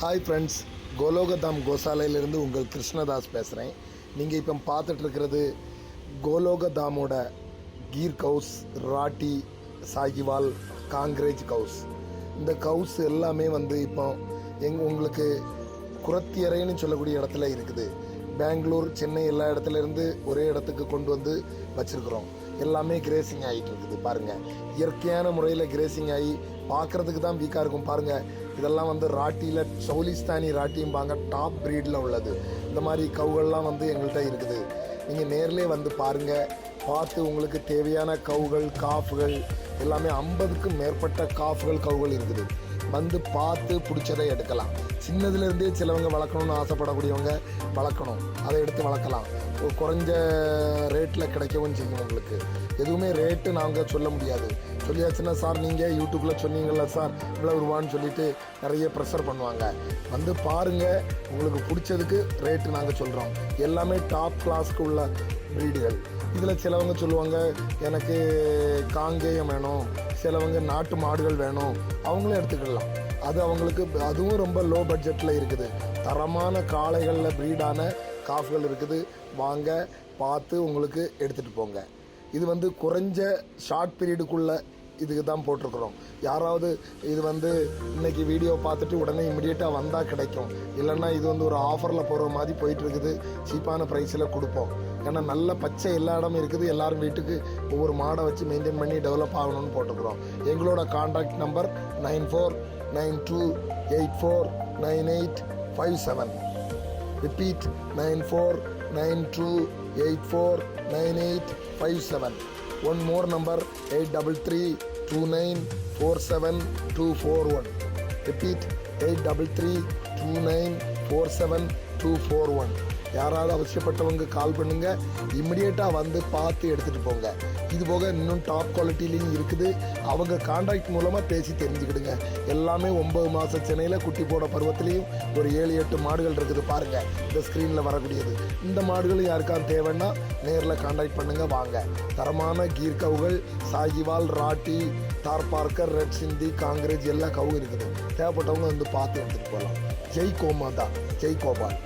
Hi friends, கோலோகதாம் கோசாலையிலிருந்து உங்கள் கிருஷ்ணதாஸ் பேசுகிறேன். நீங்கள் இப்போ பார்த்துட்ருக்கிறது கோலோகதாமோட கீர் கவுஸ், ராட்டி, சாகிவால், காங்கிரேஜ் கவுஸ். இந்த கவுஸ் எல்லாமே இப்போ உங்களுக்கு குரத்தியறைன்னு சொல்லக்கூடிய இடத்துல இருக்குது. பெங்களூர், சென்னை எல்லா இடத்துலேருந்து ஒரே இடத்துக்கு கொண்டு வந்து வச்சுருக்குறோம். எல்லாமே கிரேசிங் ஆகிட்டு இருக்குது. பாருங்கள், இயற்கையான முறையில் கிரேசிங் ஆகி பார்க்குறதுக்கு தான் வீக்காக இருக்கும். பாருங்கள், இதெல்லாம் ராட்டியில் சௌலிஸ்தானி ராட்டியும்பாங்க, டாப் ப்ரீடில் உள்ளது. இந்த மாதிரி கவுகள்லாம் எங்கள்கிட்ட இருக்குது. நீங்கள் நேர்லேயே பாருங்கள். பார்த்து உங்களுக்கு தேவையான கவுகள், காஃபுகள் எல்லாமே 50க்கும் மேற்பட்ட காஃபுகள், கவுகள் இருக்குது. பார்த்து பிடிச்சதை எடுக்கலாம். சின்னதுலேருந்தே சிலவங்க வளர்க்கணும்னு ஆசைப்படக்கூடியவங்க வளர்க்கணும், அதை எடுத்து வளர்க்கலாம். குறைஞ்ச ரேட்டில் கிடைக்கவும் செய்யும். உங்களுக்கு எதுவுமே ரேட்டு நாங்கள் சொல்ல முடியாது. சொல்லியாச்சுன்னா, சார் நீங்கள் யூடியூப்பில் சொன்னீங்களா சார் இவ்வளோ ரூபான்னு சொல்லிவிட்டு நிறைய ப்ரெஷர் பண்ணுவாங்க. பாருங்கள், உங்களுக்கு பிடிச்சதுக்கு ரேட்டு நாங்கள் சொல்கிறோம். எல்லாமே டாப் கிளாஸ்க்கு உள்ள ப்ரீடுகள். இதில் சிலவங்க சொல்லுவாங்க எனக்கு காங்கேயம் வேணும், சிலவங்க நாட்டு மாடுகள் வேணும், அவங்களும் எடுத்துக்கலாம். அது அவங்களுக்கு அதுவும் ரொம்ப லோ பட்ஜெட்டில் இருக்குது. தரமான காளைகளில் ப்ரீடான காஃப்கள் இருக்குது. வாங்க, பார்த்து உங்களுக்கு எடுத்துகிட்டு போங்க. இது குறைஞ்ச ஷார்ட் பீரியடுக்குள்ளே இதுக்கு தான் போட்டிருக்குறோம். யாராவது இது இன்றைக்கி வீடியோ பார்த்துட்டு உடனே இமிடியேட்டாக வந்தால் கிடைக்கும். இல்லைன்னா இது ஒரு ஆஃபரில் போகிற மாதிரி போயிட்டுருக்குது. சீப்பான ப்ரைஸில் கொடுப்போம். ஏன்னா நல்ல பச்சை எல்லா இடமும் இருக்குது. எல்லோரும் வீட்டுக்கு ஒவ்வொரு மாடை வச்சு மெயின்டைன் பண்ணி டெவலப் ஆகணும்னு போட்டுக்கிறோம். எங்களோட contact number 9492849857. Repeat 9492849857. One more number 8332947241. Repeat 8332947241. யாராவது அவசியப்பட்டவங்க கால் பண்ணுங்கள். இம்மிடியேட்டாக பார்த்து எடுத்துகிட்டு போங்க. இது போக இன்னும் டாப் குவாலிட்டிலையும் இருக்குது. அவங்க கான்ட்ராக்ட் மூலமாக பேசி தெரிஞ்சுக்கிடுங்க. எல்லாமே 9 மாத சென்னையில் குட்டி போட பருவத்துலேயும் ஒரு 7-8 மாடுகள் இருக்குது. பாருங்கள், இந்த ஸ்க்ரீனில் வரக்கூடியது. இந்த மாடுகளும் யாருக்காவது தேவைன்னா நேரில் கான்ட்ராக்ட் பண்ணுங்கள். வாங்க. தரமான கீர் கவுகள், சாகிவால், ராட்டி, தார்பார்க்கர், ரெட் சிந்தி, காங்கிரேஜ் எல்லா கவு இருக்குது. தேவைப்பட்டவங்க பார்த்து எடுத்துகிட்டு போகலாம். ஜெய் கோமாதா, ஜெய் கோபால்.